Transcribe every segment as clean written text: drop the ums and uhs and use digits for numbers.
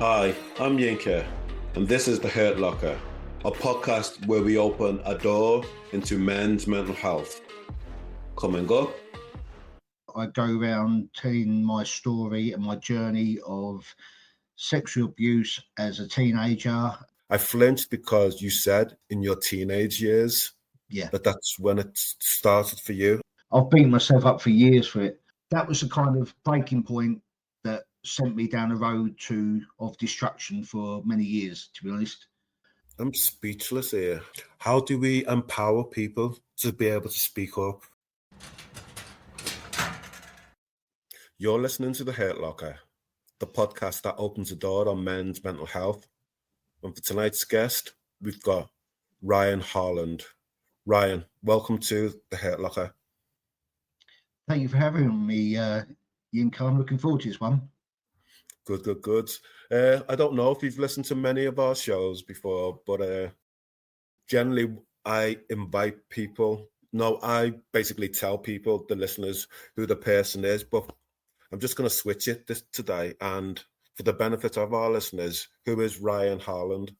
Hi, I'm Yinka, and this is The Hurt Locker, a podcast where we open a door into men's mental health. Coming up, I go around telling my story and my journey of sexual abuse as a teenager. I flinched because you said in your teenage years that's when it started for you. I've beaten myself up for years for it. That was the kind of breaking point that sent me down a road of destruction for many years, to be honest. I'm speechless here. How do we empower people to be able to speak up? You're listening to The Hurt Locker, the podcast that opens the door on men's mental health. And for tonight's guest, we've got Ryan Harland. Ryan, welcome to The Hurt Locker. Thank you for having me, Yinka. I'm looking forward to this one. Good. I don't know if you've listened to many of our shows before, but generally I invite people. No, I basically tell people, the listeners, who the person is, but I'm just going to switch it today. And for the benefit of our listeners, who is Ryan Harland?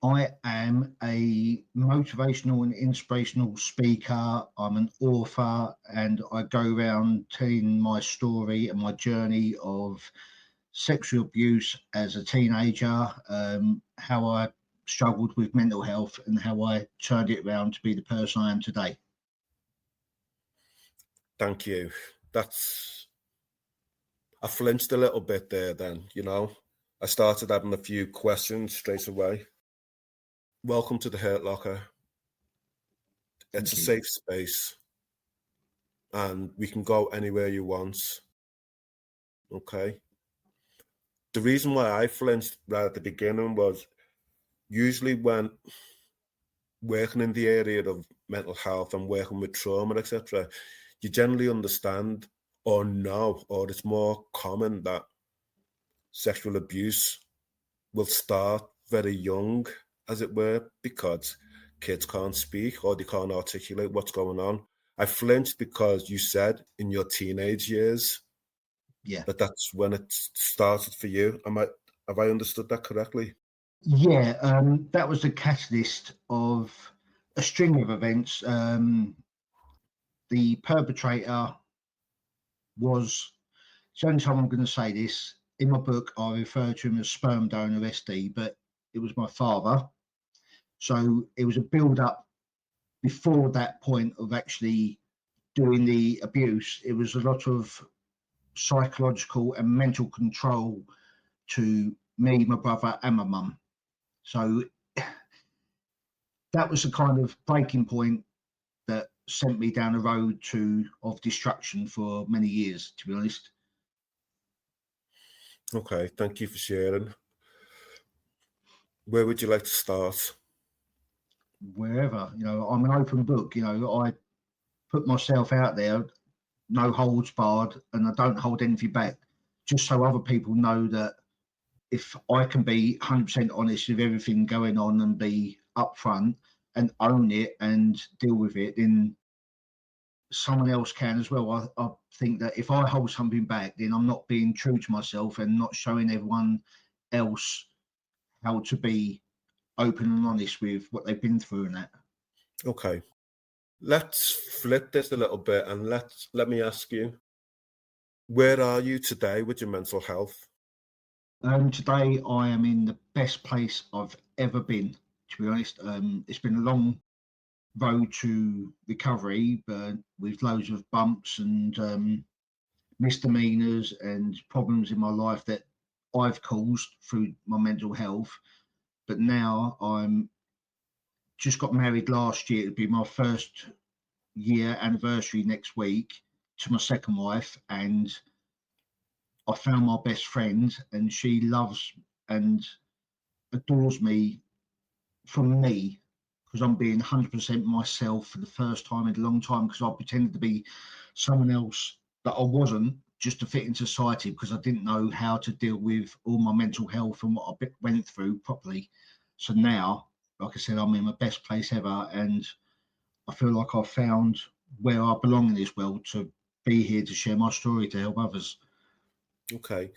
I am a motivational and inspirational speaker. I'm an author, and I go around telling my story and my journey of sexual abuse as a teenager, how I struggled with mental health and how I turned it around to be the person I am today. Thank you. I flinched a little bit there then, I started having a few questions straight away. Welcome to The Hurt Locker. It's a safe space and we can go anywhere you want. Okay. The reason why I flinched right at the beginning was usually when working in the area of mental health and working with trauma, etc., you generally understand or know, or it's more common that sexual abuse will start very young, as it were, because kids can't speak or they can't articulate what's going on. I flinched because you said in your teenage years that's when it started for you. Have I understood that correctly? Yeah, that was the catalyst of a string of events. The perpetrator was, it's the only time I'm going to say this, in my book I refer to him as sperm donor SD, but it was my father. So it was a build-up before that point of actually doing the abuse. It was a lot of psychological and mental control to me, my brother and my mum. So that was the kind of breaking point that sent me down a road of destruction for many years, to be honest. Okay, thank you for sharing. Where would you like to start? Wherever, I'm an open book. I put myself out there, no holds barred, and I don't hold anything back, just so other people know that if I can be 100% honest with everything going on and be upfront and own it and deal with it, then someone else can as well. I think that if I hold something back, then I'm not being true to myself and not showing everyone else how to be open and honest with what they've been through and that. Okay. Let's flip this a little bit and let me ask you, where are you today with your mental health? Today I am in the best place I've ever been, to be honest. It's been a long road to recovery, but with loads of bumps and misdemeanors and problems in my life that I've caused through my mental health. But now I'm just got married last year. It'll be my first year anniversary next week to my second wife, and I found my best friend, and she loves and adores me for me, because I'm being 100% myself for the first time in a long time, because I pretended to be someone else that I wasn't, just to fit in society, because I didn't know how to deal with all my mental health and what I went through properly. So now, like I said, I'm in my best place ever, and I feel like I've found where I belong in this world, to be here to share my story to help others. Okay.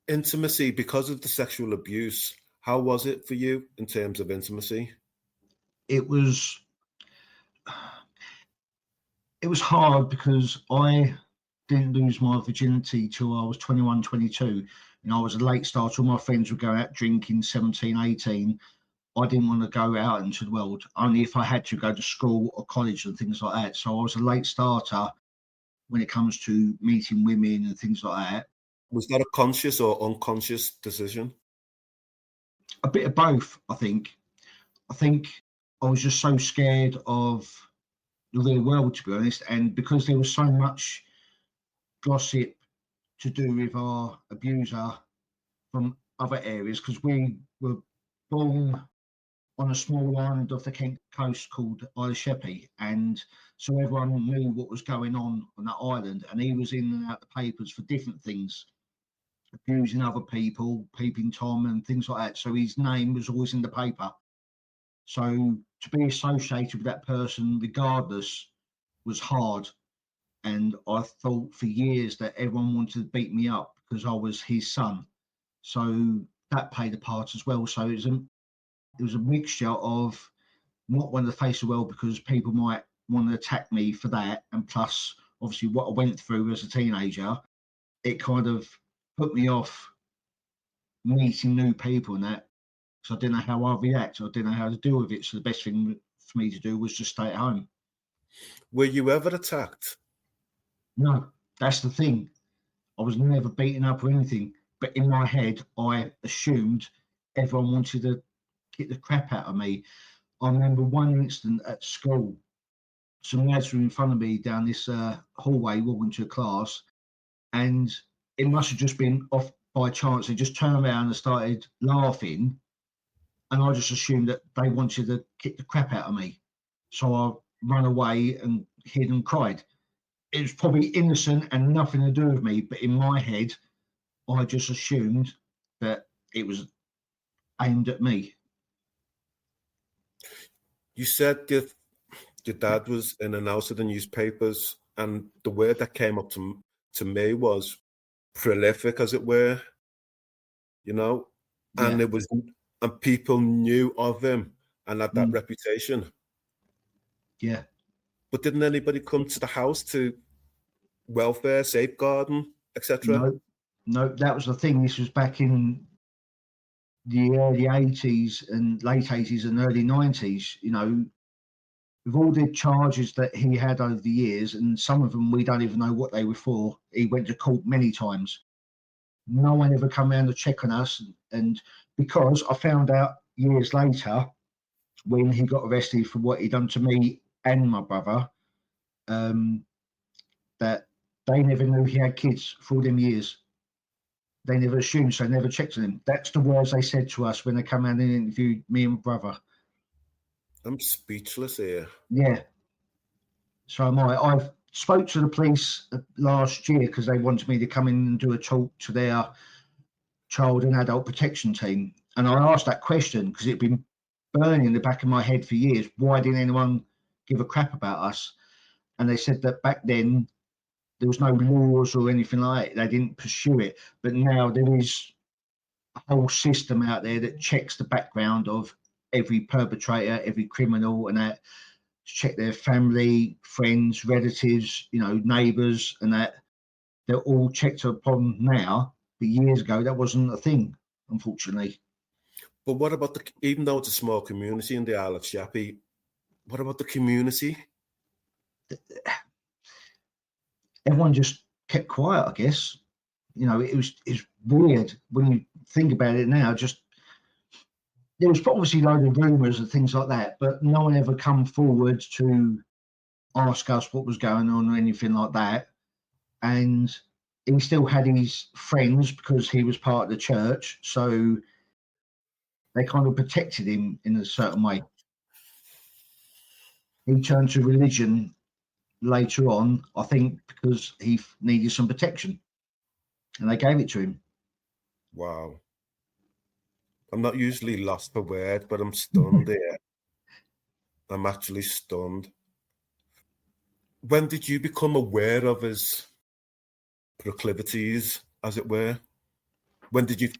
Intimacy, because of the sexual abuse, how was it for you in terms of intimacy? It was hard because I didn't lose my virginity till I was 21, 22. And I was a late starter. All my friends would go out drinking 17, 18. I didn't want to go out into the world, only if I had to go to school or college and things like that. So I was a late starter when it comes to meeting women and things like that. Was that a conscious or unconscious decision? A bit of both, I think. I think I was just so scared of the real world, to be honest. And because there was so much gossip to do with our abuser from other areas, because we were born on a small island off the Kent coast called Isle of Sheppey, and so everyone knew what was going on that island, and he was in and out the papers for different things, abusing other people, peeping Tom and things like that. So his name was always in the paper. So to be associated with that person, regardless, was hard. And I thought for years that everyone wanted to beat me up because I was his son. So that played a part as well. So it was a mixture of not wanting to face the world because people might want to attack me for that, and plus obviously what I went through as a teenager, it kind of put me off meeting new people and that. So I didn't know how I react. I didn't know how to deal with it. So the best thing for me to do was just stay at home. Were you ever attacked? No, that's the thing. I was never beaten up or anything. But in my head, I assumed everyone wanted to get the crap out of me. I remember one incident at school. Some lads were in front of me down this hallway walking to a class, and it must have just been off by chance. They just turned around and started laughing, and I just assumed that they wanted to kick the crap out of me. So I ran away and hid and cried. It was probably innocent and nothing to do with me, but in my head, I just assumed that it was aimed at me. You said that your dad was in and out of the newspapers, and the word that came up to me was prolific, as it were, you know, and Yeah. and people knew of him and had that Mm. reputation. Yeah. But didn't anybody come to the house to welfare, safeguarding, etc.? No, that was the thing. This was back in the early 80s and late 80s and early 90s, with all the charges that he had over the years, and some of them we don't even know what they were for. He went to court many times. No one ever come around to check on us. And because I found out years later when he got arrested for what he'd done to me and my brother, that they never knew he had kids for all them years. They never assumed, so never checked on him. That's the words they said to us when they come out and interviewed me and my brother. I'm speechless here. Yeah. So am I. I've spoke to the police last year because they wanted me to come in and do a talk to their child and adult protection team. And I asked that question because it'd been burning in the back of my head for years. Why didn't anyone give a crap about us? And they said that back then there was no laws or anything like that. They didn't pursue it. But now there is a whole system out there that checks the background of every perpetrator, every criminal, and that check their family, friends, relatives, neighbours, and that they're all checked upon now. But years ago, that wasn't a thing, unfortunately. But what about even though it's a small community in the Isle of Sheppey, what about the community? Everyone just kept quiet, I guess. It's weird when you think about it now. Just there was obviously loads of rumours and things like that, but no one ever come forward to ask us what was going on or anything like that. And he still had his friends because he was part of the church, so they kind of protected him in a certain way. He turned to religion later on, I think, because he needed some protection, and they gave it to him. Wow. I'm not usually lost for words, but I'm stunned here. I'm actually stunned. When did you become aware of his proclivities, as it were?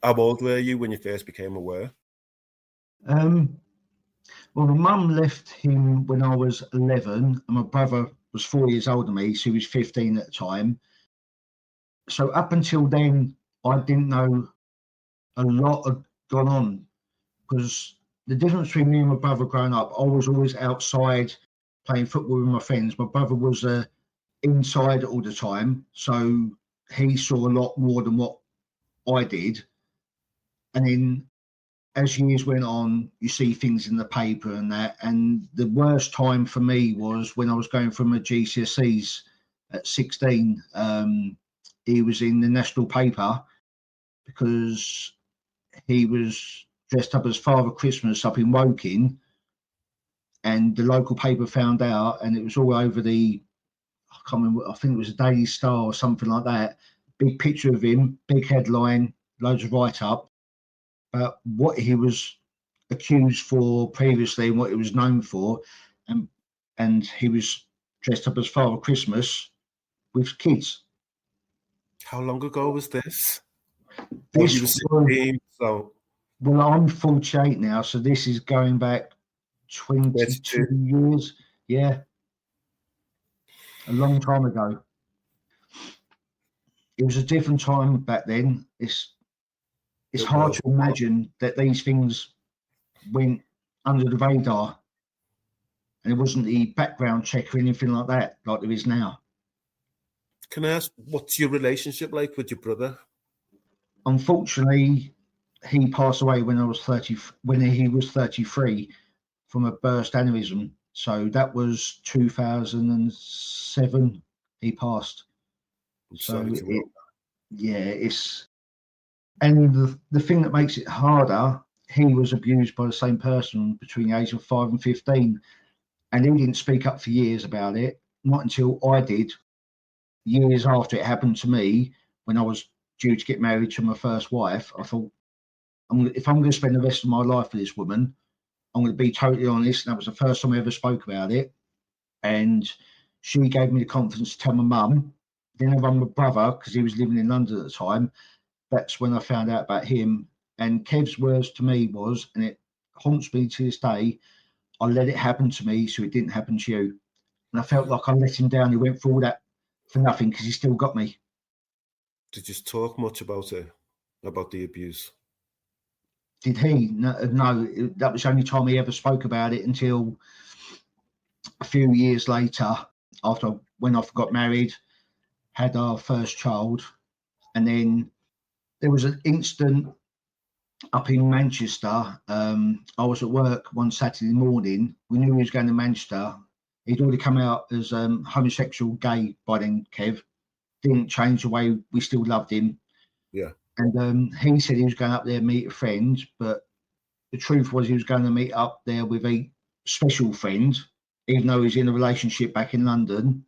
How old were you when you first became aware? Well, my mum left him when I was 11, and my brother was 4 years older than me, so he was 15 at the time. So up until then, I didn't know a lot had gone on, because the difference between me and my brother growing up, I was always outside playing football with my friends. My brother was inside all the time, so he saw a lot more than what I did. And then as years went on, you see things in the paper and that. And the worst time for me was when I was going for my GCSEs at 16. He was in the national paper because he was dressed up as Father Christmas up in Woking, and the local paper found out, and it was all over I can't remember, I think it was a Daily Star or something like that. Big picture of him, big headline, loads of write up. But what he was accused for previously and what he was known for, and he was dressed up as Father Christmas with kids. How long ago was this? This you were 16, so well, I'm 48 now, so this is going back 22 years. Yeah, a long time ago. It was a different time back then. It's hard to imagine that these things went under the radar, and it wasn't the background check or anything like that, like there is now. Can I ask, what's your relationship like with your brother? Unfortunately, he passed away when he was 33 from a burst aneurysm. So that was 2007. He passed. And the thing that makes it harder, he was abused by the same person between the age of 5 and 15, and he didn't speak up for years about it. Not until I did, years after it happened to me, when I was due to get married to my first wife. I thought, if I'm going to spend the rest of my life with this woman, I'm going to be totally honest. And that was the first time I ever spoke about it. And she gave me the confidence to tell my mum. Then I rang my brother because he was living in London at the time. That's when I found out about him. And Kev's words to me was, and it haunts me to this day, I let it happen to me so it didn't happen to you. And I felt like I let him down. He went through all that for nothing because he still got me. Did you talk much about it, about the abuse? Did he? No, that was the only time he ever spoke about it until a few years later, when I got married, had our first child. And then there was an incident up in Manchester. I was at work one Saturday morning. We knew he was going to Manchester. He'd already come out as homosexual gay by then, Kev. Didn't change the way we still loved him. Yeah. And he said he was going up there to meet a friend, but the truth was he was going to meet up there with a special friend, even though he's in a relationship back in London.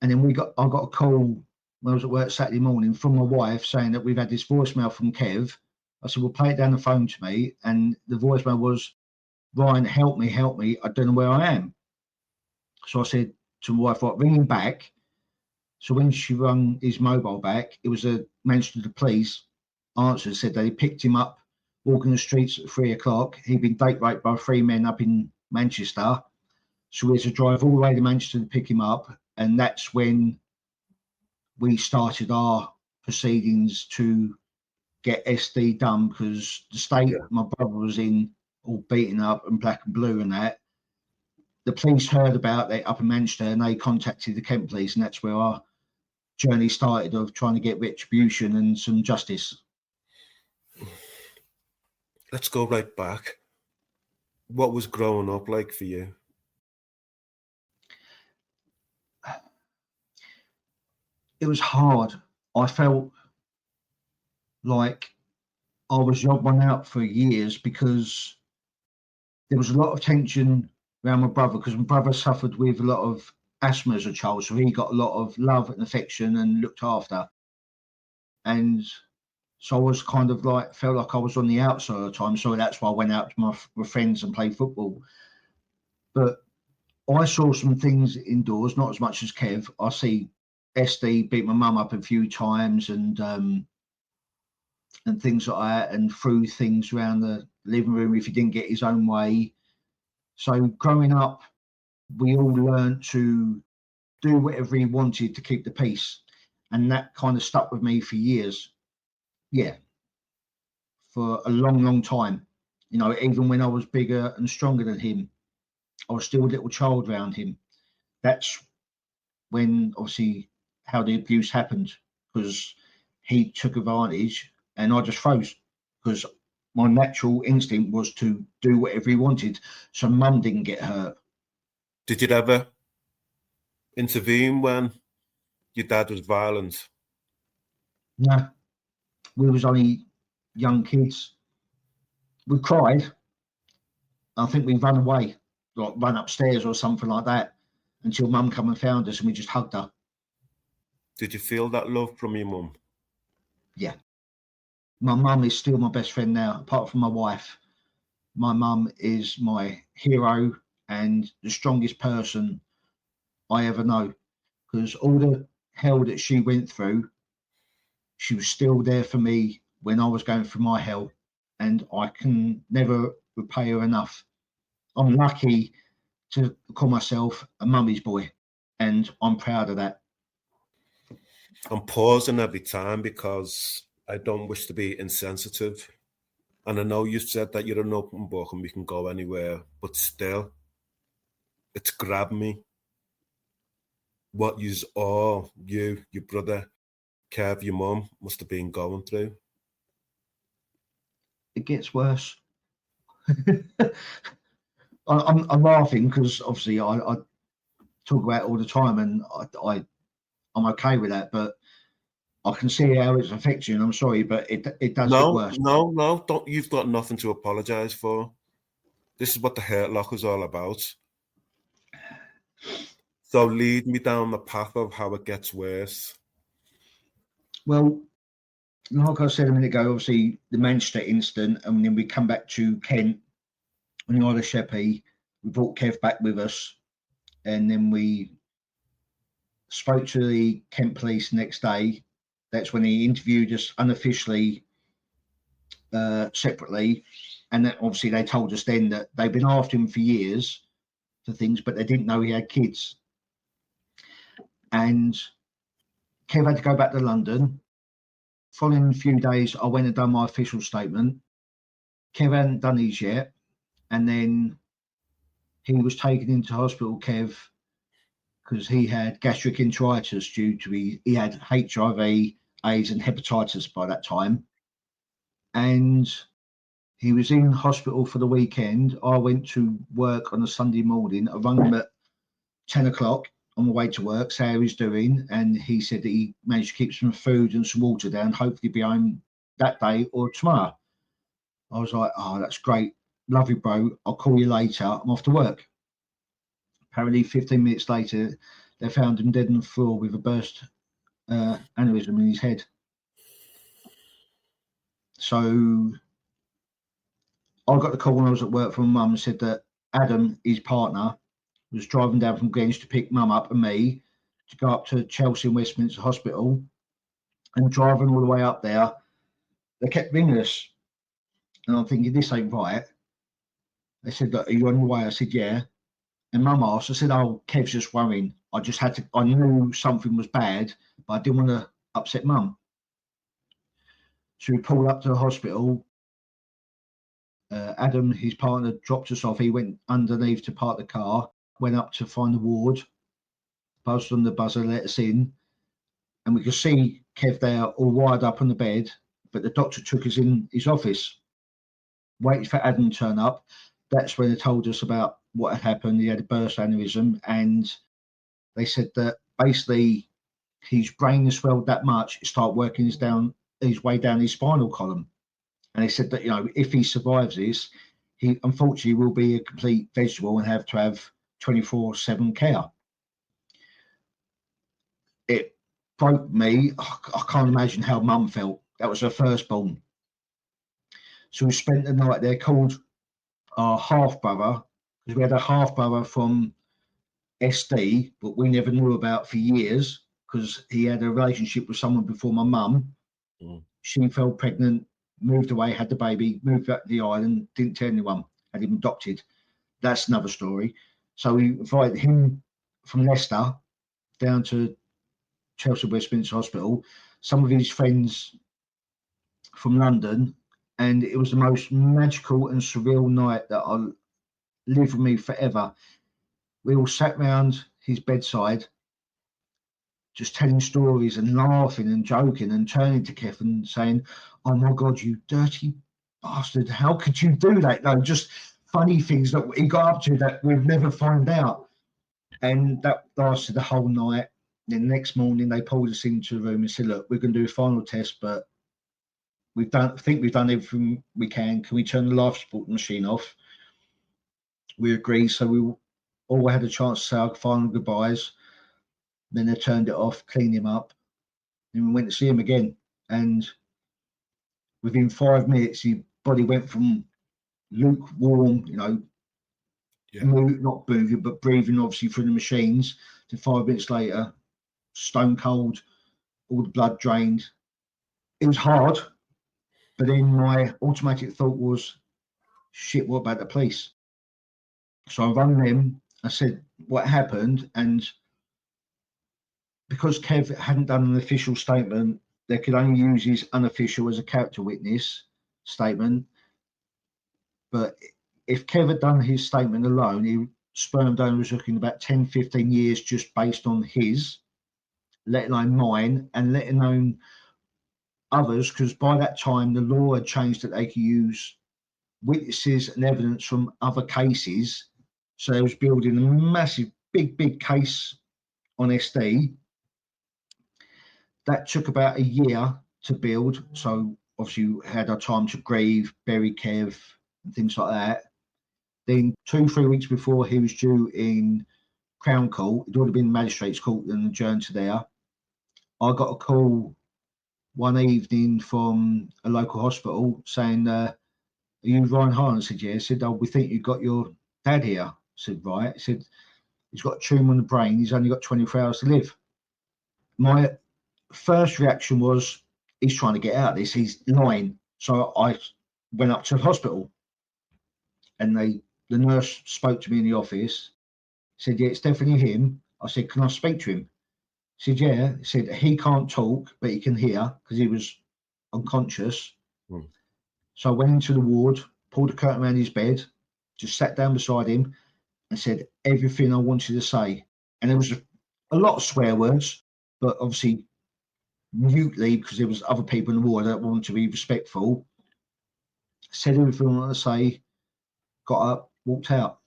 And then I got a call when I was at work Saturday morning from my wife saying that we've had this voicemail from Kev. I said, well, play it down the phone to me. And the voicemail was, Ryan, help me. I don't know where I am. So I said to my wife, right, ring him back. So when she rung his mobile back, it was a Manchester police answer, said they picked him up walking the streets at 3 o'clock. He'd been date raped by 3 men up in Manchester. So we had to drive all the way to Manchester to pick him up. And that's when we started our proceedings to get SD done, because the state my brother was in, all beaten up and black and blue and that, the police heard about it up in Manchester and they contacted the Kent police, and that's where our journey started of trying to get retribution and some justice. Let's go right back. What was growing up like for you? It was hard. I felt like I was the odd one out for years because there was a lot of tension around my brother, because my brother suffered with a lot of asthma as a child, so he got a lot of love and affection and looked after. And so I was kind of like, felt like I was on the outside all the time. So that's why I went out to my friends and played football. But I saw some things indoors, not as much as Kev. I see SD beat my mum up a few times, and and things like that, and threw things around the living room if he didn't get his own way. So growing up, we all learned to do whatever he wanted to keep the peace. And that kind of stuck with me for years. Yeah, for a long, long time. You know, even when I was bigger and stronger than him, I was still a little child around him. That's when, obviously, how the abuse happened, because he took advantage and I just froze, because my natural instinct was to do whatever he wanted so mum didn't get hurt. Did you ever intervene when your dad was violent? No, we was only young kids. We cried. I think we ran away, like run upstairs or something like that, until mum come and found us and we just hugged her. Did you feel that love from your mum? Yeah. My mum is still my best friend now, apart from my wife. My mum is my hero and the strongest person I ever know, because all the hell that she went through, she was still there for me when I was going through my hell, and I can never repay her enough. I'm lucky to call myself a mummy's boy, and I'm proud of that. I'm pausing every time because I don't wish to be insensitive. And I know you said that you're an open book and we can go anywhere, but still, it's grabbed me. What yous all, you, your brother, Kev, your mum, must have been going through. It gets worse. I'm laughing because obviously I talk about it all the time, and I'm okay with that, but I can see how it's affects you, and I'm sorry, but it does get worse. No, don't. You've got nothing to apologise for. This is what the Hurt Locker's all about. So lead me down the path of how it gets worse. Well, like I said a minute ago, obviously the Manchester incident, and then we come back to Kent on the Isle of Sheppey. We brought Kev back with us, and then we spoke to the Kent police the next day. That's when he interviewed us unofficially, separately, and then obviously they told us then that they've been after him for years for things, but they didn't know he had kids. And Kev had to go back to London. Following a few days, I went and done my official statement. Kev hadn't done his yet, and then he was taken into hospital, Kev, because he had gastric enteritis due to he had HIV, AIDS, and hepatitis by that time. And he was in hospital for the weekend. I went to work on a Sunday morning. I rang him at 10 o'clock on my way to work, say how he's doing. And he said that he managed to keep some food and some water down, hopefully be home that day or tomorrow. I was like, oh, that's great. Love you, bro. I'll call you later. I'm off to work. Apparently, 15 minutes later, they found him dead on the floor with a burst aneurysm in his head. So I got the call when I was at work from mum and said that Adam, his partner, was driving down from Greenwich to pick mum up and me to go up to Chelsea and Westminster Hospital. And driving all the way up there, they kept ringing us. And I'm thinking, this ain't right. They said, look, are you on your way? I said, yeah. And mum asked, I said, oh, Kev's just worrying. I knew something was bad, but I didn't want to upset mum. So we pulled up to the hospital. Adam, his partner, dropped us off. He went underneath to park the car, went up to find the ward, buzzed on the buzzer, let us in. And we could see Kev there all wired up on the bed, but the doctor took us in his office, waited for Adam to turn up. That's when they told us about what had happened. He had a burst aneurysm, and they said that basically his brain has swelled that much, it started working his way down his spinal column. And they said that, you know, if he survives this, he unfortunately will be a complete vegetable and have to have 24/7 care. It broke me. I can't imagine how mum felt. That was her firstborn. So we spent the night there, called our half brother, because we had a half brother from SD, but we never knew about for years because he had a relationship with someone before my mum. She fell pregnant moved away, had the baby, moved back to the island, didn't tell anyone, had him adopted. That's another story. So we invited him from Leicester down to Chelsea Westminster Hospital, some of his friends from London, and it was the most magical and surreal night that I'll live with me forever. We all sat round his bedside, just telling stories and laughing and joking and turning to Kev and saying, "Oh my God, you dirty bastard, how could you do that?" No, just funny things that he got up to that we'd never find out. And that lasted the whole night. Then the next morning they pulled us into the room and said, "Look, we're going to do a final test, but we've done everything we can. Can we turn the life support machine off?" We agreed, so we all had a chance to say our final goodbyes. Then they turned it off, cleaned him up, and we went to see him again. And within 5 minutes, his body went from lukewarm, not moving, but breathing obviously through the machines, to 5 minutes later, stone cold, all the blood drained. It was hard, but then my automatic thought was, shit, what about the police? So I rang them, I said what happened, and because Kev hadn't done an official statement, they could only use his unofficial as a character witness statement. But if Kev had done his statement alone, sperm donor was looking about 10, 15 years just based on his, let alone mine, and let alone others, because by that time the law had changed that they could use witnesses and evidence from other cases. So they was building a massive, big case on SD. That took about a year to build. So obviously we had our time to grieve, bury Kev, and things like that. Then 2-3 weeks before he was due in Crown Court, it would have been Magistrates Court and adjourned to there. I got a call one evening from a local hospital saying, "Are you Ryan Harland?" I said, "Yeah." I said, "Oh, we think you've got your dad here." I said, "Right." I said, "He's got a tumour on the brain. He's only got 24 hours to live." My first reaction was, he's trying to get out of this. He's lying. So I went up to the hospital, and the nurse spoke to me in the office, said, "Yeah, it's definitely him." I said, "Can I speak to him?" He said, "Yeah." He said, "He can't talk, but he can hear," because he was unconscious. So I went into the ward, pulled the curtain around his bed, just sat down beside him and said everything I wanted to say. And there was a lot of swear words, but obviously mutely, because there was other people in the ward that wanted to be respectful. Said everything I wanted to say, got up, walked out.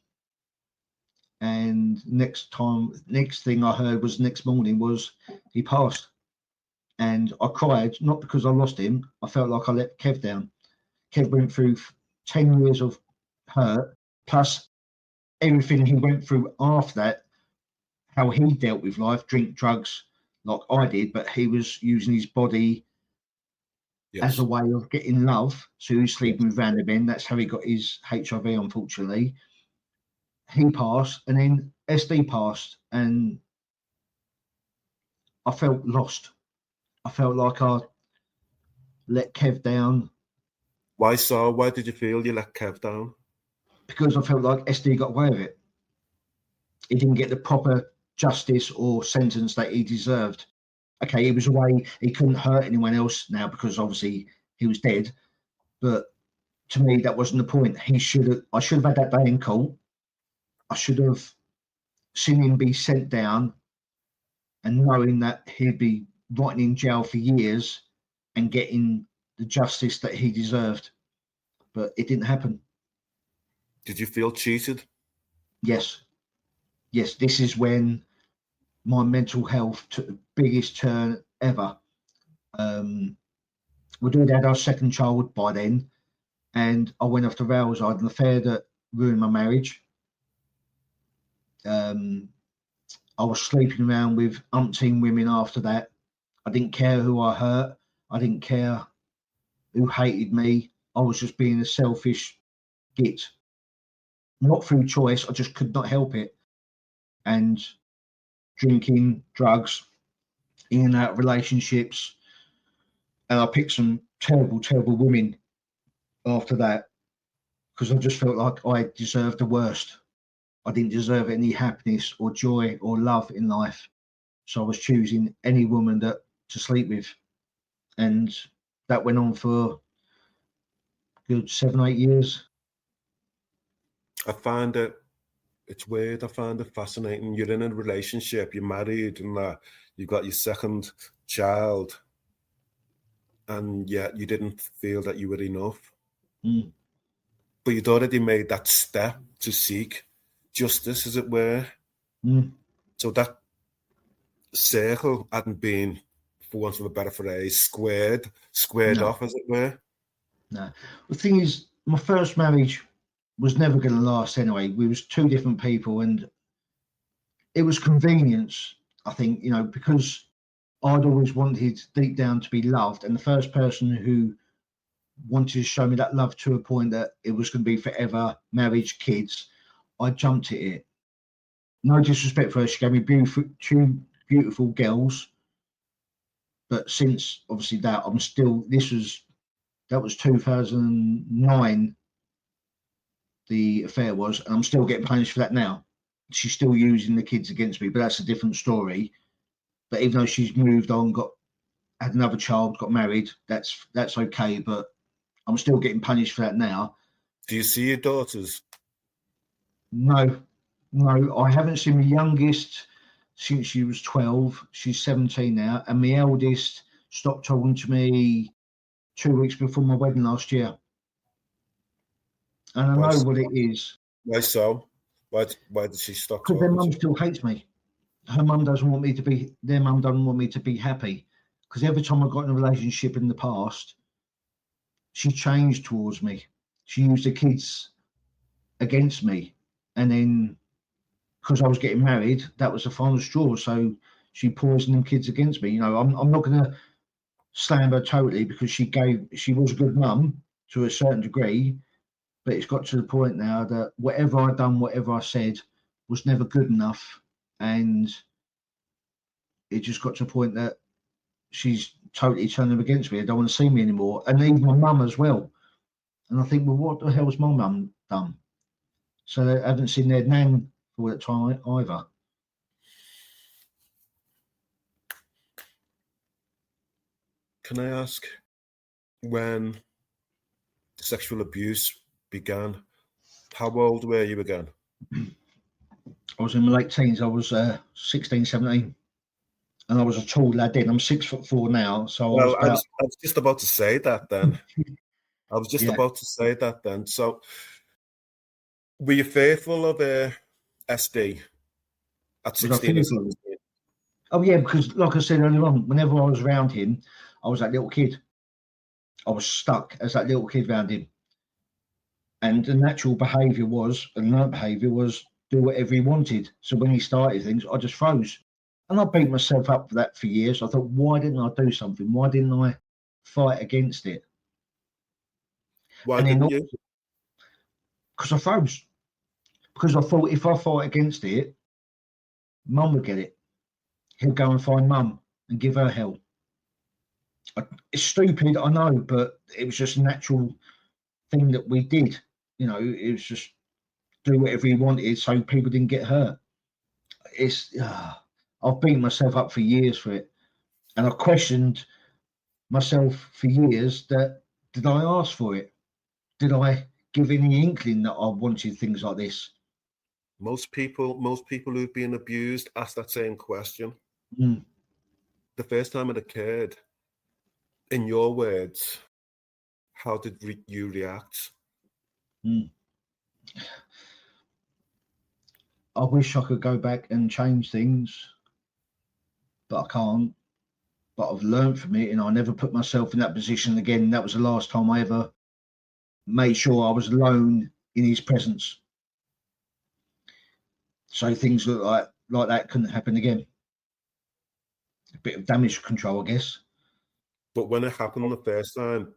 And next thing I heard was next morning was he passed. And I cried, not because I lost him. I felt like I let Kev down. Kev went through 10 years of hurt, plus everything he went through after that, how he dealt with life, drink, drugs, like I did, but he was using his body as a way of getting love. So he was sleeping with random men. That's how he got his HIV, unfortunately. He passed, and then SD passed, and I felt lost. I felt like I let Kev down. Why so? Why did you feel you let Kev down? Because I felt like SD got away with it. He didn't get the proper justice or sentence that he deserved. Okay, he was away. He couldn't hurt anyone else now because obviously he was dead. But to me, that wasn't the point. I should have had that day in court. I should have seen him be sent down, and knowing that he'd be rotting in jail for years and getting the justice that he deserved. But it didn't happen. Did you feel cheated? Yes. This is when my mental health took the biggest turn ever. We'd already had our second child by then, and I went off the rails. I had an affair that ruined my marriage. I was sleeping around with umpteen women after that. I didn't care who I hurt. I didn't care who hated me. I was just being a selfish git. Not through choice, I just could not help it. And drinking, drugs, in and out of relationships. And I picked some terrible women after that, because I just felt like I deserved the worst. I didn't deserve any happiness or joy or love in life. So I was choosing any woman to sleep with. And that went on for a good 7-8 years. I find it's weird. I find it fascinating. You're in a relationship, you're married, and you've got your second child, and yet you didn't feel that you were enough. Mm. But you'd already made that step to seek justice, as it were. Mm. So that circle hadn't been, for want of a better phrase, squared No. off, as it were. No. The thing is, my first marriage was never going to last anyway. We was two different people, and it was convenience, I think, because I'd always wanted deep down to be loved, and the first person who wanted to show me that love to a point that it was going to be forever, marriage, kids, I jumped at it. No disrespect for her, she gave me two beautiful girls, but since obviously that, that was 2009, the affair was, and I'm still getting punished for that now. She's still using the kids against me, but that's a different story. But even though she's moved on, had another child, got married, that's okay. But I'm still getting punished for that now. Do you see your daughters? No, I haven't seen my youngest since she was 12. She's 17 now, and my eldest stopped talking to me 2 weeks before my wedding last year. And I know what it is. Why so? Why did she stop talking? Because their mum still hates me. Her mum doesn't want me to be. Their mum doesn't want me to be happy. Because every time I got in a relationship in the past, she changed towards me. She used the kids against me, and then because I was getting married, that was the final straw. So she poisoned them kids against me. I'm not going to slam her totally, because she was a good mum to a certain degree, but it's got to the point now that whatever I'd done, whatever I said, was never good enough, and it just got to a point that she's totally turned them against me. They don't want to see me anymore, and even my mum as well. And I think, well, what the hell's my mum done? So they haven't seen their nan for that time either. Can I ask, when sexual abuse began, how old were you again? I was in my late teens. I was 16, 17. And I was a tall lad then. I'm 6'4" now. So I was just about to say that then. So were you fearful of SD at 16 or 17? Oh, yeah, because like I said earlier on, whenever I was around him, I was that little kid. I was stuck as that little kid around him. And the natural behaviour was, and learned behaviour was, do whatever he wanted. So when he started things, I just froze. And I beat myself up for that for years. I thought, why didn't I do something? Why didn't I fight against it? Why didn't you? Because I froze. Because I thought, if I fight against it, Mum would get it. He'll go and find Mum and give her hell. It's stupid, I know, but it was just a natural thing that we did. It was just do whatever he wanted so people didn't get hurt. I've beaten myself up for years for it. And I questioned myself for years that, did I ask for it? Did I give any inkling that I wanted things like this? Most people who've been abused ask that same question. Mm. The first time it occurred, in your words, how did you react? Mm. I wish I could go back and change things, but I can't. But I've learned from it, and I never put myself in that position again. That was the last time I ever made sure I was alone in his presence. So things like that couldn't happen again. A bit of damage control, I guess. But when it happened the first time,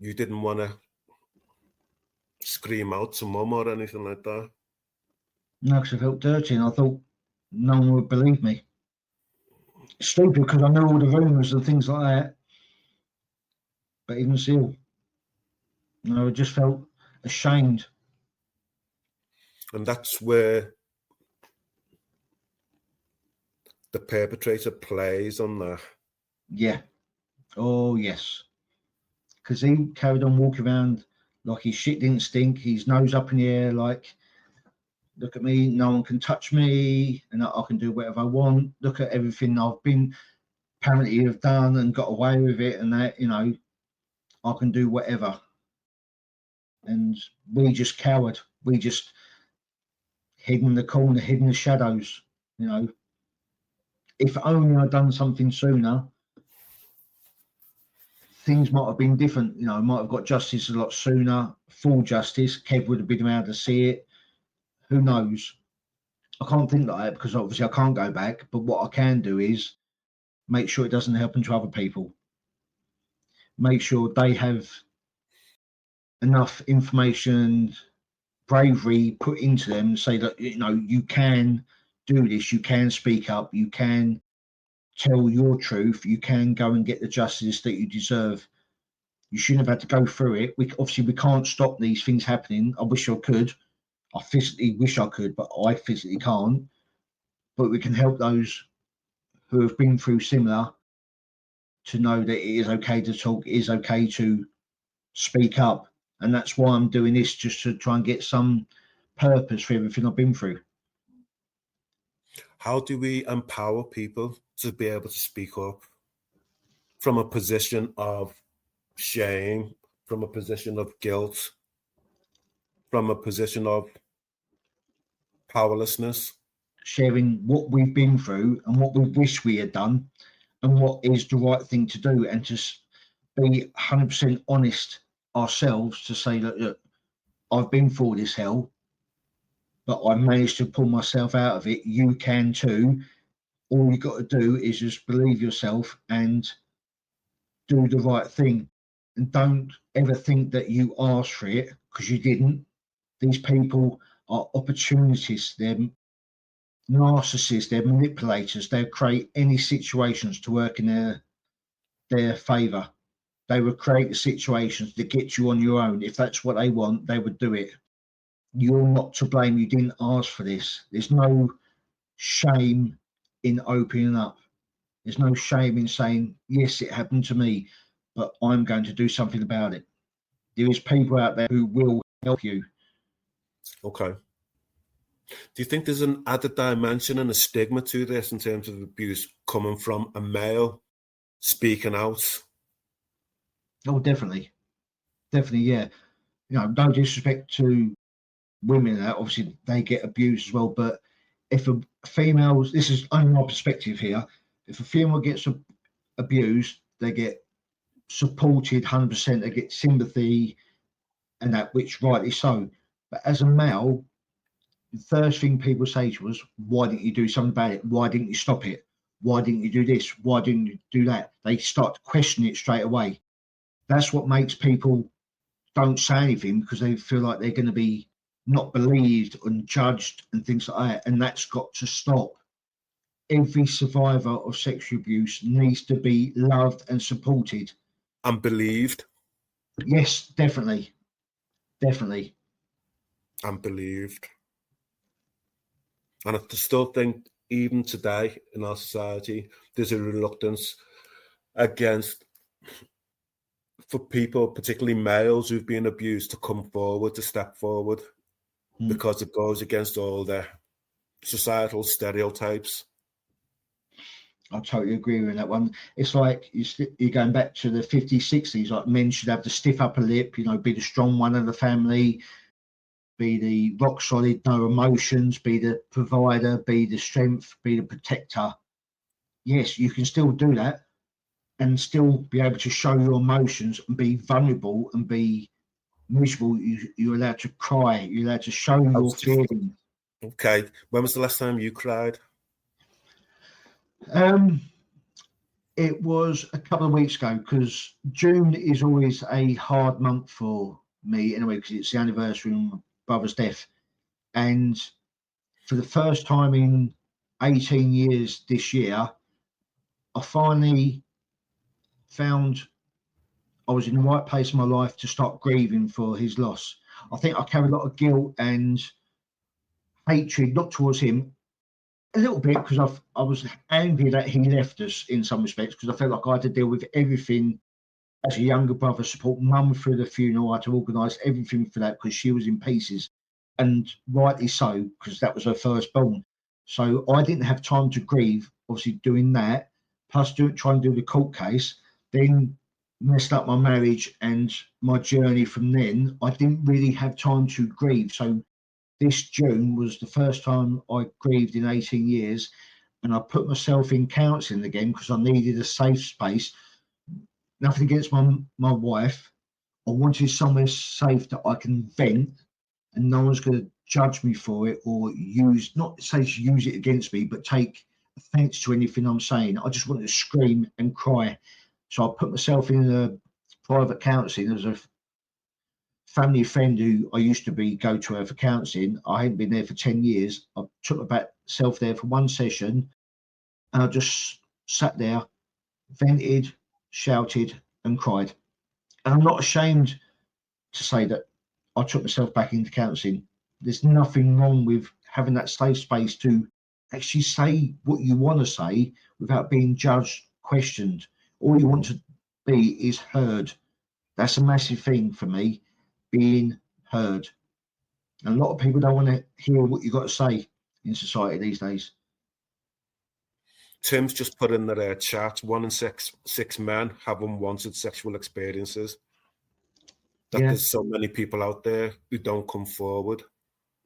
you didn't want to scream out to Mum or anything like that? No, because I felt dirty, and I thought no one would believe me. Stupid, because I know all the rumours and things like that. But even still, I just felt ashamed. And that's where the perpetrator plays on that. Yeah. Oh, yes. Because he carried on walking around like his shit didn't stink, his nose up in the air, like, look at me, no one can touch me, and I can do whatever I want. Look at everything I've been apparently have done and got away with it, and that, I can do whatever. And we just cowered. We just hid in the corner, hid in the shadows. If only I'd done something sooner, things might have been different. I might have got justice a lot sooner, full justice. Kev would have been able to see it. Who knows? I can't think like that because obviously I can't go back. But what I can do is make sure it doesn't happen to other people. Make sure they have enough information, bravery put into them and say that, you can do this, you can speak up, you can tell your truth, you can go and get the justice that you deserve. You shouldn't have had to go through it. We can't stop these things happening. I wish I could. I physically wish I could, but I physically can't. But we can help those who have been through similar to know that it is okay to talk, it is okay to speak up. And that's why I'm doing this, just to try and get some purpose for everything I've been through. How do we empower people to be able to speak up from a position of shame, from a position of guilt, from a position of powerlessness? Sharing what we've been through and what we wish we had done and what is the right thing to do, and just be 100% honest ourselves to say that, look, I've been through this hell, but I managed to pull myself out of it. You can too. All you got to do is just believe yourself and do the right thing. And don't ever think that you asked for it, because you didn't. These people are opportunists. They're narcissists. They're manipulators. They'll create any situations to work in their favour. They would create the situations to get you on your own. If that's what they want, they would do it. You're not to blame. You didn't ask for this. There's no shame in opening up. There's no shame in saying, yes, it happened to me, but I'm going to do something about it. There is people out there who will help you. Okay. Do you think there's an added dimension and a stigma to this in terms of abuse coming from a male speaking out? Oh, definitely. Definitely, yeah. No disrespect to women, obviously they get abused as well, but if a female, this is only my perspective here, if a female gets abused, they get supported 100%, they get sympathy and that, which rightly so. But as a male, the first thing people say to us, why didn't you do something about it? Why didn't you stop it? Why didn't you do this? Why didn't you do that? They start to question it straight away. That's what makes people don't say anything, because they feel like they're going to be not believed and judged and things like that. And that's got to stop. Every survivor of sexual abuse needs to be loved and supported. And believed. Yes, definitely. Definitely. And believed. And I still think, even today in our society, there's a reluctance against, for people, particularly males who've been abused, to come forward, to step forward, because it goes against all the societal stereotypes. I totally agree with that one. It's like you're going back to the 50s, 60s, like men should have the stiff upper lip, be the strong one of the family, be the rock solid, no emotions, be the provider, be the strength, be the protector. Yes, you can still do that and still be able to show your emotions and be vulnerable and be miserable. You're allowed to cry. You're allowed to show your feelings. Okay. When was the last time you cried? It was a couple of weeks ago, because June is always a hard month for me anyway, because it's the anniversary of my brother's death. And for the first time in 18 years this year, I finally found I was in the right place in my life to start grieving for his loss. I think I carry a lot of guilt and hatred, not towards him, a little bit, because I was angry that he left us in some respects, because I felt like I had to deal with everything as a younger brother, support mum through the funeral. I had to organise everything for that because she was in pieces, and rightly so, because that was her firstborn. So I didn't have time to grieve, obviously doing that, plus trying to do the court case, then messed up my marriage and my journey from then. I didn't really have time to grieve. So this June was the first time I grieved in 18 years, and I put myself in counselling again because I needed a safe space. Nothing against my wife. I wanted somewhere safe that I can vent and no one's going to judge me for it or not say use it against me, but take offence to anything I'm saying. I just wanted to scream and cry. So I put myself in a private counselling. There was a family friend who I used to go to her for counselling. I hadn't been there for 10 years. I took myself there for one session, and I just sat there, vented, shouted and cried. And I'm not ashamed to say that I took myself back into counselling. There's nothing wrong with having that safe space to actually say what you want to say without being judged, questioned. All you want to be is heard. That's a massive thing for me, being heard. And a lot of people don't want to hear what you've got to say in society these days. Tim's just put in the chat, 1 in 6 men have unwanted sexual experiences. That there's so many people out there who don't come forward.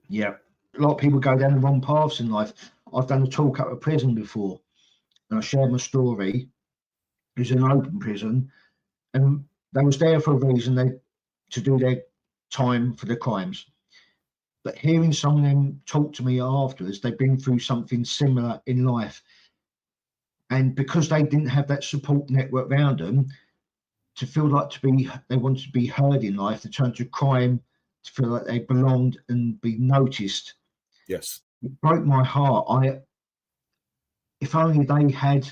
Yeah. A lot of people go down the wrong paths in life. I've done a talk out of prison before, and I shared my story. It was an open prison, and they was there for a reason, to do their time for their crimes. But hearing some of them talk to me afterwards, they've been through something similar in life. And because they didn't have that support network around them, to feel like they wanted to be heard in life, they turned to crime to feel like they belonged and be noticed. Yes. It broke my heart. If only they had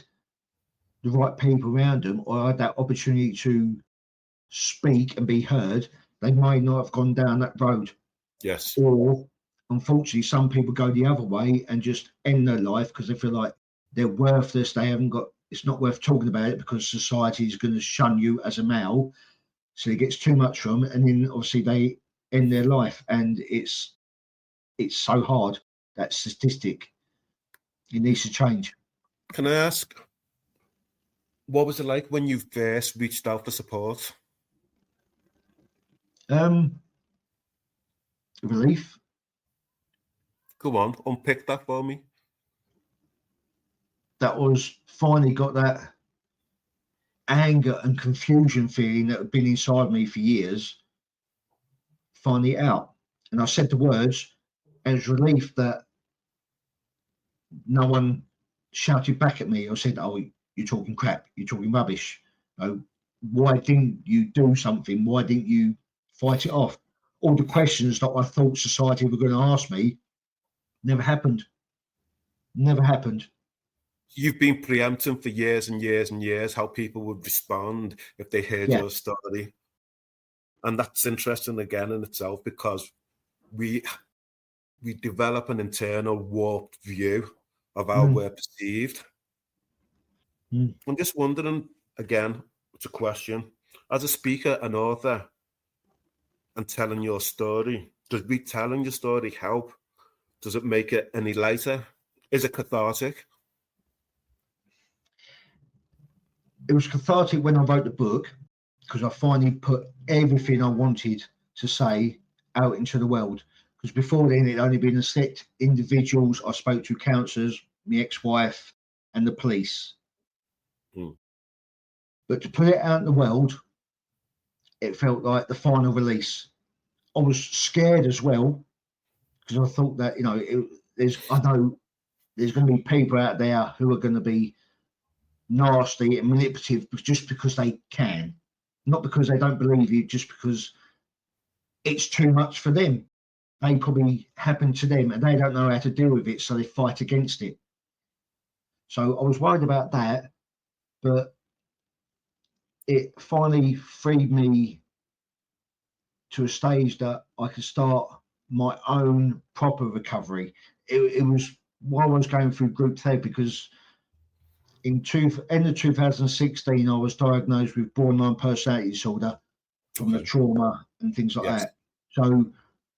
the right people around them or had that opportunity to speak and be heard, they may not have gone down that road. Yes. Or unfortunately, some people go the other way and just end their life because they feel like they're worthless. It's not worth talking about it because society is going to shun you as a male. So it gets too much from, and then obviously they end their life. And it's so hard, that statistic. It needs to change. Can I ask, what was it like when you first reached out for support? Relief. Go on, unpick that for me. That was finally got that anger and confusion feeling that had been inside me for years, finally out. And I said the words, and it was relief that no one shouted back at me or said, "Oh, you're talking crap, you're talking rubbish. Why didn't you do something? Why didn't you fight it off?" All the questions that I thought society were going to ask me never happened. Never happened. You've been preempting for years and years and years how people would respond if they heard your story. And that's interesting again in itself, because we develop an internal warped view of how we're perceived. I'm just wondering, again, it's a question. As a speaker and author and telling your story, does retelling your story help? Does it make it any lighter? Is it cathartic? It was cathartic when I wrote the book, because I finally put everything I wanted to say out into the world. Because before then, it'd only been a select individuals I spoke to, counsellors, my ex-wife, and the police. But to put it out in the world, it felt like the final release. I was scared as well, because I thought that, I know there's going to be people out there who are going to be nasty and manipulative just because they can, not because they don't believe you, just because it's too much for them. They probably happened to them and they don't know how to deal with it, so they fight against it. So I was worried about that, but it finally freed me to a stage that I could start my own proper recovery. It was while I was going through group therapy, because end of 2016, I was diagnosed with borderline personality disorder from the trauma and things like that. So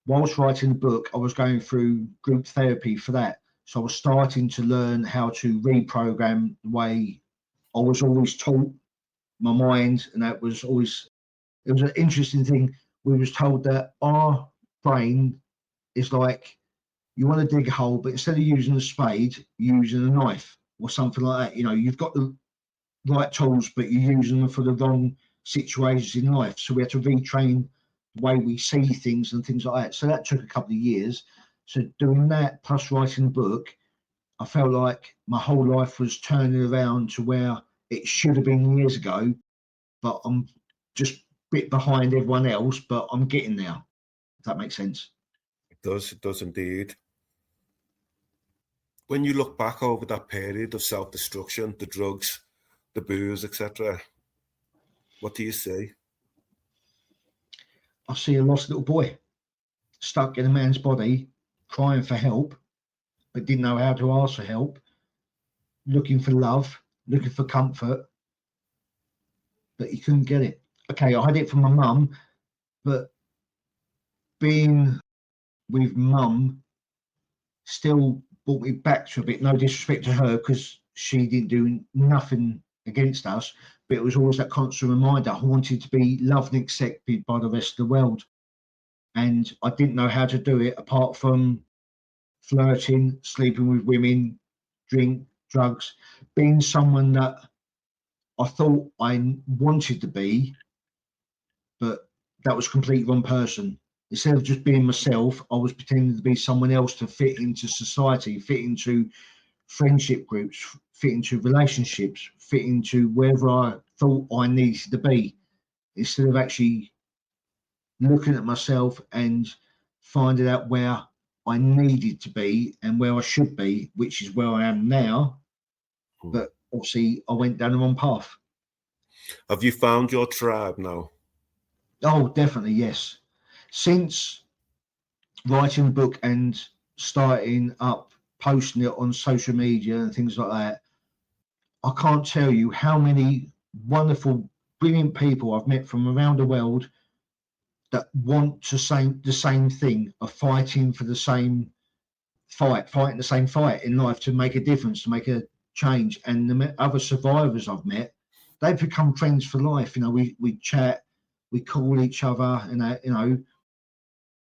whilst writing the book, I was going through group therapy for that. So I was starting to learn how to reprogram the way I was always taught my mind, and it was an interesting thing. We was told that our brain is like, you want to dig a hole, but instead of using a spade, you're using a knife or something like that. You know, you've got the right tools, but you're using them for the wrong situations in life. So we had to retrain the way we see things and things like that. So that took a couple of years. So doing that plus writing a book, I felt like my whole life was turning around to where it should have been years ago, but I'm just a bit behind everyone else, but I'm getting there, if that makes sense. It does indeed. When you look back over that period of self-destruction, the drugs, the booze, etc., what do you see? I see a lost little boy stuck in a man's body, crying for help, but didn't know how to ask for help, looking for love, looking for comfort, but he couldn't get it. Okay, I had it from my mum, but being with mum still brought me back to a bit. No disrespect to her, because she didn't do nothing against us, but it was always that constant reminder. I wanted to be loved and accepted by the rest of the world, and I didn't know how to do it apart from flirting, sleeping with women, drink, drugs, being someone that I thought I wanted to be, but that was completely wrong person. Instead of just being myself, I was pretending to be someone else to fit into society, fit into friendship groups, fit into relationships, fit into wherever I thought I needed to be, instead of actually looking at myself and finding out where I needed to be and where I should be, which is where I am now. But obviously, I went down the wrong path. Have you found your tribe now? Oh, definitely, yes. Since writing a book and starting up posting it on social media and things like that, I can't tell you how many wonderful, brilliant people I've met from around the world that want to say the same thing, are fighting for the same fighting the same fight in life to make a difference, to make a change. And the other survivors I've met, they've become friends for life. You know, we chat, we call each other, and you know,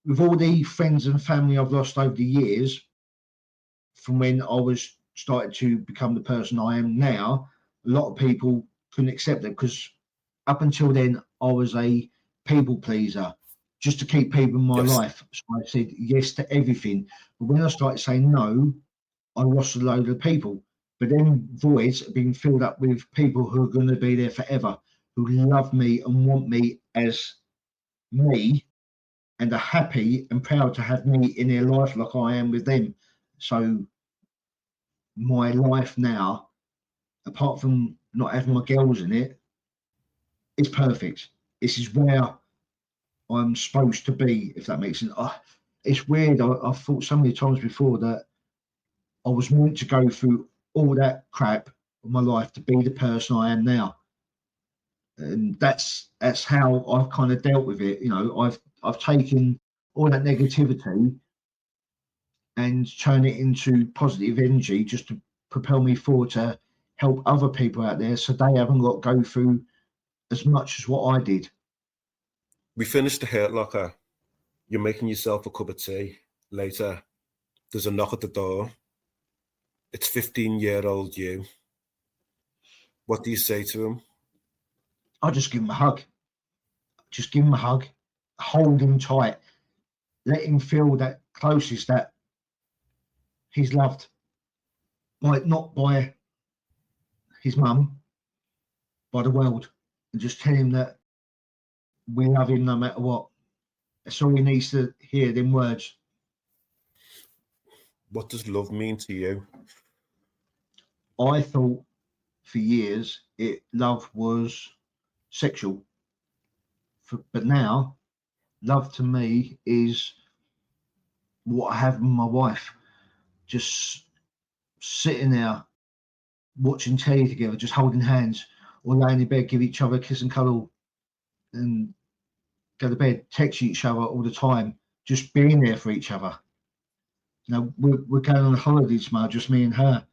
with all the friends and family I've lost over the years, from when I was started to become the person I am now, a lot of people couldn't accept it, because up until then I was a people pleaser, just to keep people in my life. So I said yes to everything. But when I started saying no, I lost a load of people. But then voids have been filled up with people who are going to be there forever, who love me and want me as me, and are happy and proud to have me in their life like I am with them. So my life now, apart from not having my girls in it, is perfect. This is where I'm supposed to be, if that makes sense. It's weird. I've thought so many times before that I was meant to go through all that crap of my life to be the person I am now, and that's how I've kind of dealt with it. You know, I've taken all that negativity and turn it into positive energy, just to propel me forward to help other people out there, so they haven't got to go through as much as what I did. We finished the Hurt Locker. You're making yourself a cup of tea. Later, there's a knock at the door. It's 15-year-old you. What do you say to him? I just give him a hug. Just give him a hug. Hold him tight. Let him feel that closest, that he's loved. Not by his mum, by the world. And just tell him that we love him no matter what. That's all he needs to hear, them words. What does love mean to you? I thought for years love was sexual. But now, love to me is what I have with my wife. Just sitting there, watching telly together, just holding hands, or laying in bed, give each other a kiss and cuddle, and go to bed, text each other all the time, just being there for each other. You know, we're going on holidays now, just me and her.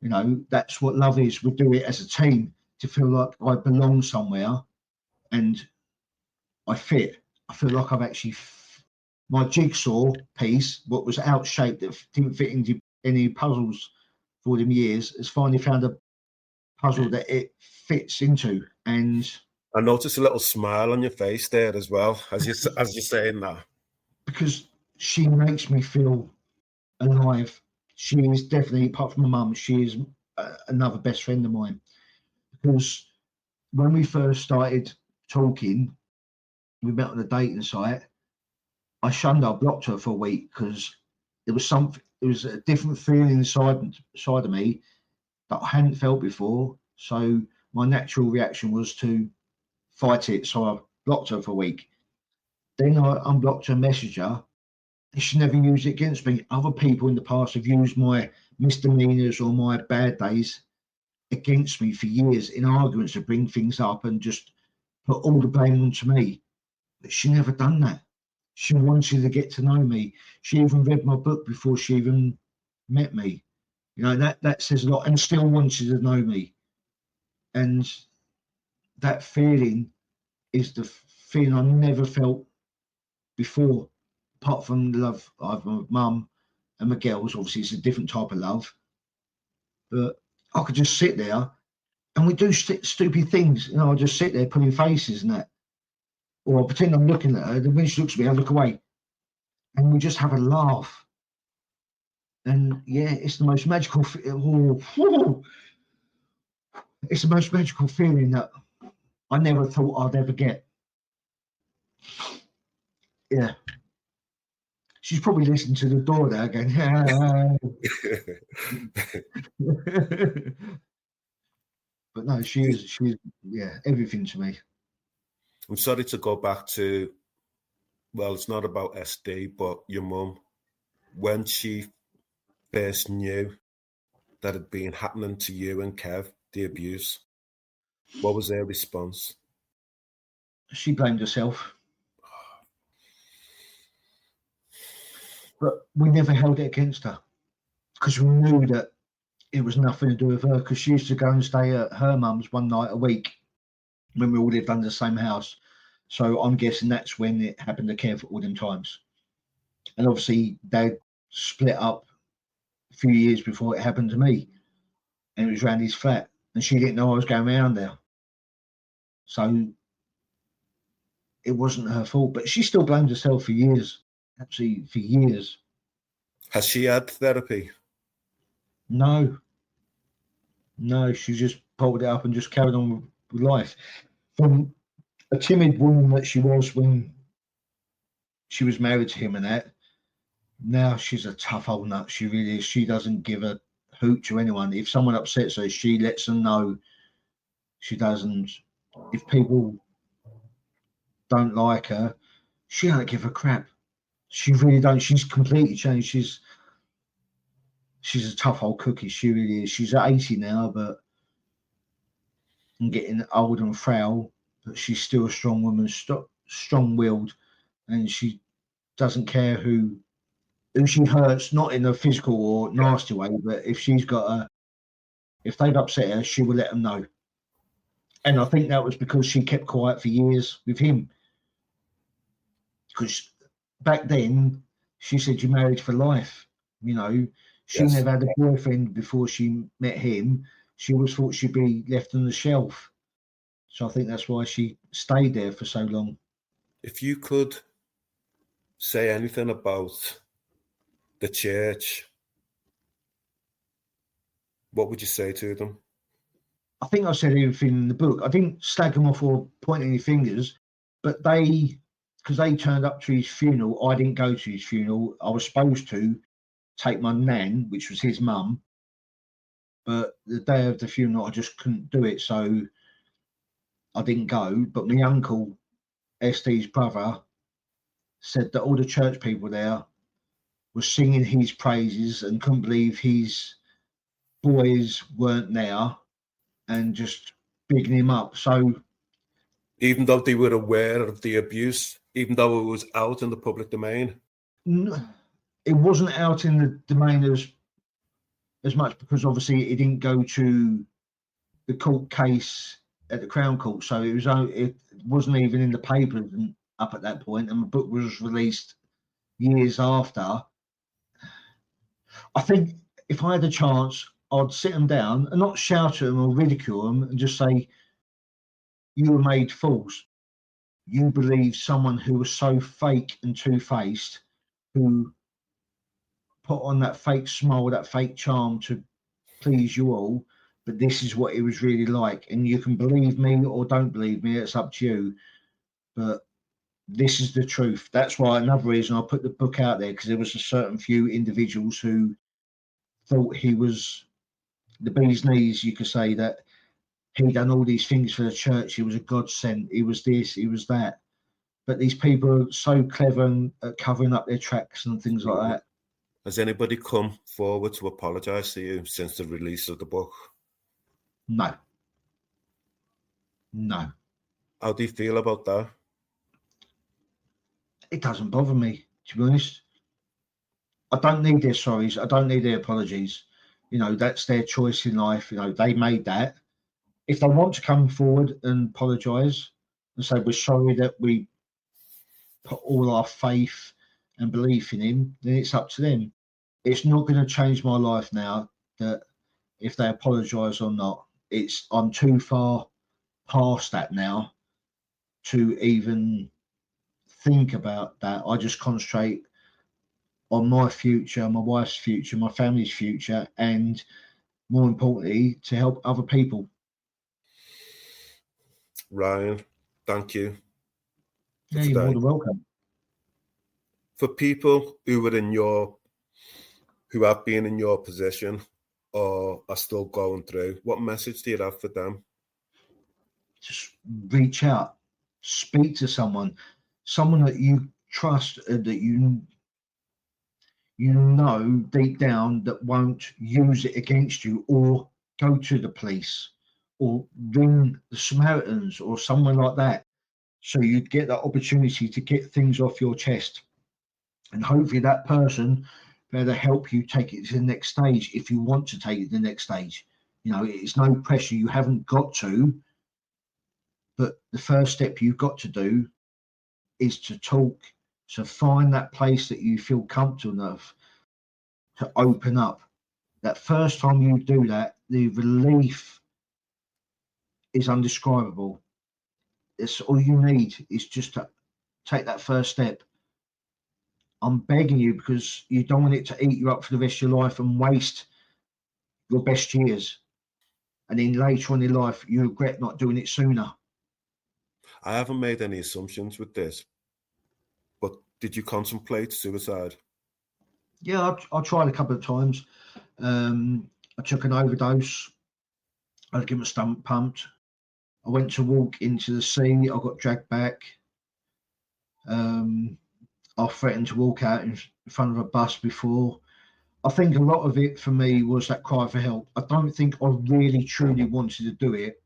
You know, that's what love is. We do it as a team to feel like I belong somewhere and I fit. I feel like I've actually my jigsaw piece, what was out shaped that didn't fit into any puzzles for them years, has finally found a puzzle that it fits into. And I noticed a little smile on your face there as well as you're saying that. Because she makes me feel alive. She is definitely, apart from my mum, she is another best friend of mine. Because when we first started talking, we met on a dating site. I shunned her, blocked her for a week because there was something. It was a different feeling inside of me that I hadn't felt before. So my natural reaction was to fight it. So I blocked her for a week. Then I unblocked her messenger. And she never used it against me. Other people in the past have used my misdemeanors or my bad days against me for years in arguments to bring things up and just put all the blame onto me. But she never done that. She wanted to get to know me. She even read my book before she even met me. You know, that says a lot, and still wanted to know me. And that feeling is the feeling I never felt before, apart from the love of my mum and my girls. Obviously, it's a different type of love. But I could just sit there and we do stupid things. You know, I just sit there putting faces and that. Or I pretend I'm looking at her, then when she looks at me, I look away. And we just have a laugh. And yeah, it's the most magical it's the most magical feeling that I never thought I'd ever get. Yeah. She's probably listening to the door there again. But no, she's yeah, everything to me. I'm sorry to go back to, well, it's not about SD, but your mum. When she first knew that had been happening to you and Kev, the abuse, what was their response? She blamed herself. But we never held it against her because we knew that it was nothing to do with her, because she used to go and stay at her mum's one night a week when we all lived under the same house. So I'm guessing that's when it happened to Kev all them times. And obviously they split up a few years before it happened to me. And it was around his flat. And she didn't know I was going around there. So it wasn't her fault. But she still blamed herself for years. Absolutely for years. Has she had therapy? No, she just pulled it up and just carried on with life. From a timid woman that she was when she was married to him and that, now she's a tough old nut. She really is. She doesn't give a hoot to anyone. If someone upsets her, she lets them know. She doesn't. If people don't like her, she don't give a crap. She really don't. She's completely changed. She's a tough old cookie. She really is. She's at 80 now, but and getting old and frail, but she's still a strong woman, strong-willed, and she doesn't care who she hurts, not in a physical or nasty way, but if they've upset her, she will let them know. And I think that was because she kept quiet for years with him. Because back then, she said you married for life. You know, she Yes. never had a boyfriend before she met him. She always thought she'd be left on the shelf. So I think that's why she stayed there for so long. If you could say anything about the church, what would you say to them? I think I said everything in the book. I didn't slag them off or point any fingers, but because they turned up to his funeral, I didn't go to his funeral. I was supposed to take my nan, which was his mum, but the day of the funeral, I just couldn't do it. So I didn't go, but my uncle, SD's brother, said that all the church people there were singing his praises and couldn't believe his boys weren't there and just bigging him up. So even though they were aware of the abuse, even though it was out in the public domain? It wasn't out in the domain as much because obviously it didn't go to the court case at the Crown Court, so it wasn't even in the papers up at that point, and the book was released years after. I think if I had a chance, I'd sit them down and not shout at them or ridicule them and just say, you were made fools. You believed someone who was so fake and two-faced, who put on that fake smile, that fake charm to please you all, but this is what it was really like. And you can believe me or don't believe me, it's up to you. But this is the truth. That's why another reason I put the book out there, because there was a certain few individuals who thought he was the bee's knees, you could say, that he done all these things for the church. He was a godsend. He was this, he was that. But these people are so clever at covering up their tracks and things like that. Has anybody come forward to apologise to you since the release of the book? No. How do you feel about that? It doesn't bother me, to be honest. I don't need their sorries. I don't need their apologies. That's their choice in life. They made that. If they want to come forward and apologise and say we're sorry that we put all our faith and belief in him, then it's up to them. It's not going to change my life now that if they apologise or not. I'm too far past that now to even think about that. I just concentrate on my future, my wife's future, my family's future, and more importantly, to help other people. Ryan, thank you. Yeah, you're more than welcome. For people who have been in your position or are still going through, what message do you have for them? Just reach out, speak to someone that you trust, that you know deep down that won't use it against you, or go to the police or ring the Samaritans or someone like that. So you get that opportunity to get things off your chest. And hopefully that person better help you take it to the next stage if you want to take it to the next stage. It's no pressure. You haven't got to. But the first step you've got to do is to talk, to find that place that you feel comfortable enough to open up. That first time you do that, the relief is indescribable. It's all you need is just to take that first step. I'm begging you, because you don't want it to eat you up for the rest of your life and waste your best years. And then later on in life, you regret not doing it sooner. I haven't made any assumptions with this, but did you contemplate suicide? Yeah, I tried a couple of times. I took an overdose. I had to get my stomach pumped. I went to walk into the sea. I got dragged back. I threatened to walk out in front of a bus before. I think a lot of it for me was that cry for help. I don't think I really truly wanted to do it.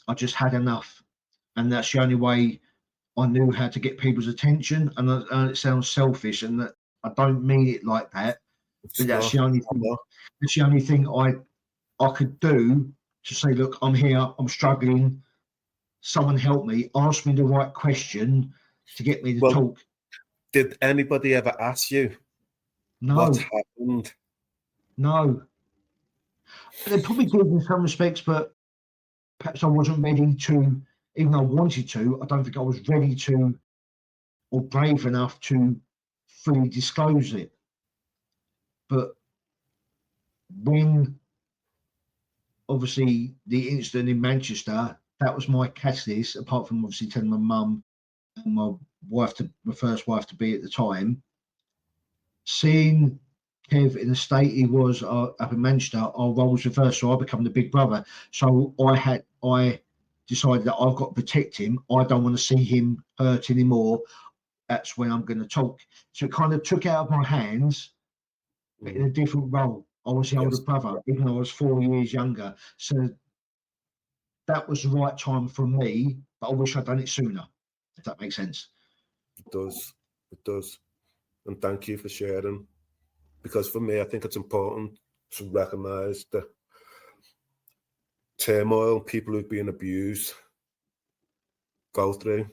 I just had enough. And that's the only way I knew how to get people's attention. And it sounds selfish, and that I don't mean it like that. But that's the only thing. That's the only thing I could do to say, look, I'm here, I'm struggling. Someone help me. Ask me the right question to get me to talk. Did anybody ever ask you what happened? No. They probably did in some respects, but perhaps I wasn't ready to, even though I wanted to, I don't think I was ready to or brave enough to fully disclose it. But when, obviously, the incident in Manchester, that was my catalyst, apart from obviously telling my mum and my first wife to be at the time. Seeing Kev in the state he was up in Manchester, our roles reversed, so I become the big brother. So I decided that I've got to protect him. I don't want to see him hurt anymore. That's when I'm going to talk. So it kind of took out of my hands, but in a different role. I was the older brother, even though I was 4 years younger. So that was the right time for me, but I wish I'd done it sooner, if that makes sense. It does. It does. And thank you for sharing. Because for me, I think it's important to recognise the turmoil people who've been abused go through.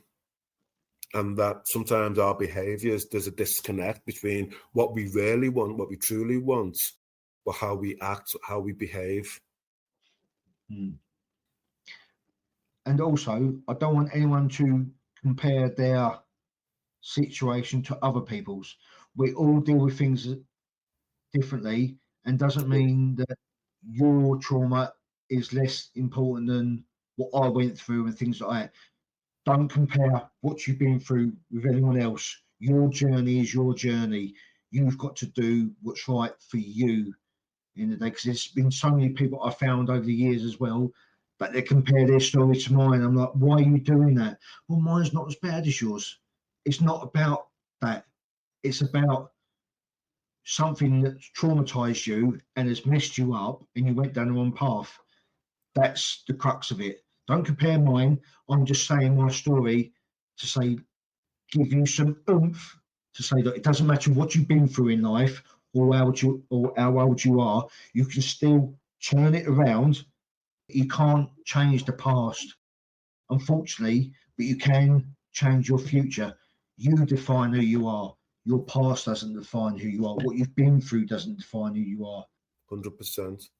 And that sometimes our behaviours, there's a disconnect between what we really want, what we truly want, but how we act, how we behave. And also, I don't want anyone to compare their situation to other people's. We all deal with things differently, and doesn't mean that your trauma is less important than what I went through and things like that. Don't compare what you've been through with anyone else. Your journey is your journey. You've got to do what's right for you in the day, because there's been so many people I found over the years as well, but they compare their story to mine. I'm like, why are you doing that? Well, mine's not as bad as yours. It's not about that. It's about something that's traumatized you and has messed you up and you went down the wrong path. That's the crux of it. Don't compare mine. I'm just saying my story to say, give you some oomph to say that it doesn't matter what you've been through in life or how old you are, you can still turn it around. You can't change the past, unfortunately, but you can change your future. You define who you are. Your past doesn't define who you are. What you've been through doesn't define who you are. 100%.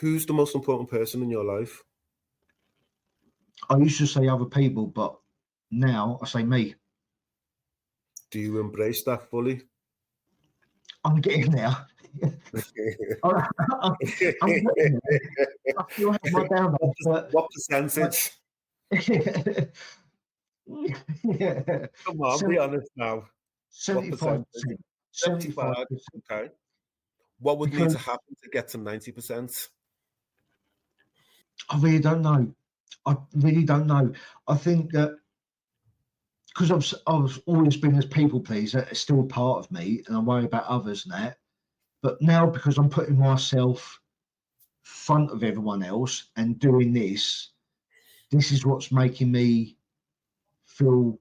Who's the most important person in your life? I used to say other people, but now I say me. Do you embrace that fully? I'm getting there. I'm getting there. I feel like my down there, what percentage? Yeah. Come on, be honest now. 75%. 75. Okay. What would need to happen to get to 90%? I really don't know. I think that because I've always been this people pleaser, it's still part of me, and I worry about others and that. But now, because I'm putting myself front of everyone else and doing this is what's making me feel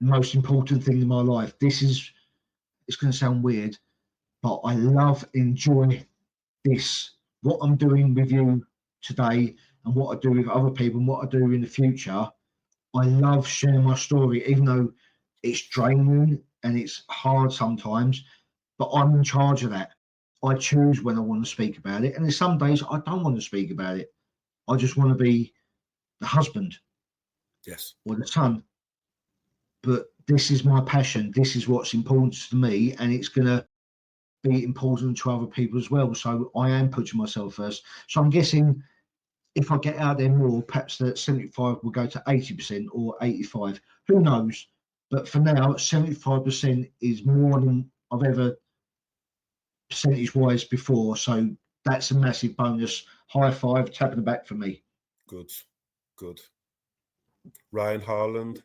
the most important thing in my life. It's going to sound weird, but I enjoy this, what I'm doing with you today and what I do with other people and what I do in the future. I love sharing my story, even though it's draining and it's hard sometimes, but I'm in charge of that. I choose when I want to speak about it. And there's some days I don't want to speak about it. I just want to be the husband. Yes. Or the son. But this is my passion. This is what's important to me. And it's going to be important to other people as well. So I am putting myself first. So I'm guessing if I get out there more, perhaps that 75 will go to 80% or 85. Who knows? But for now, 75% is more than I've ever percentage-wise before. So that's a massive bonus. High five, tapping the back for me. Good. Ryan Harland,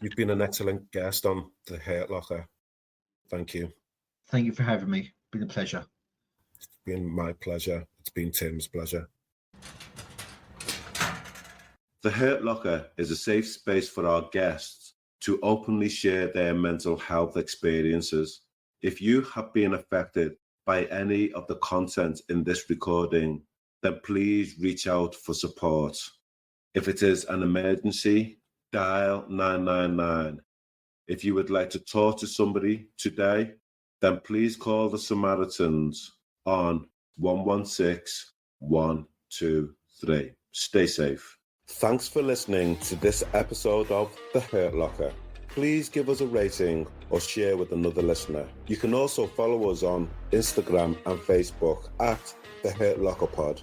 you've been an excellent guest on the Hurt Locker. Thank you. Thank you for having me. It's been a pleasure. It's been my pleasure. It's been Tim's pleasure. The Hurt Locker is a safe space for our guests to openly share their mental health experiences. If you have been affected by any of the content in this recording, then please reach out for support. If it is an emergency, dial 999. If you would like to talk to somebody today, then please call the Samaritans on 116 123. Stay safe. Thanks for listening to this episode of The Hurt Locker. Please give us a rating or share with another listener. You can also follow us on Instagram and Facebook at The Hurt Locker Pod.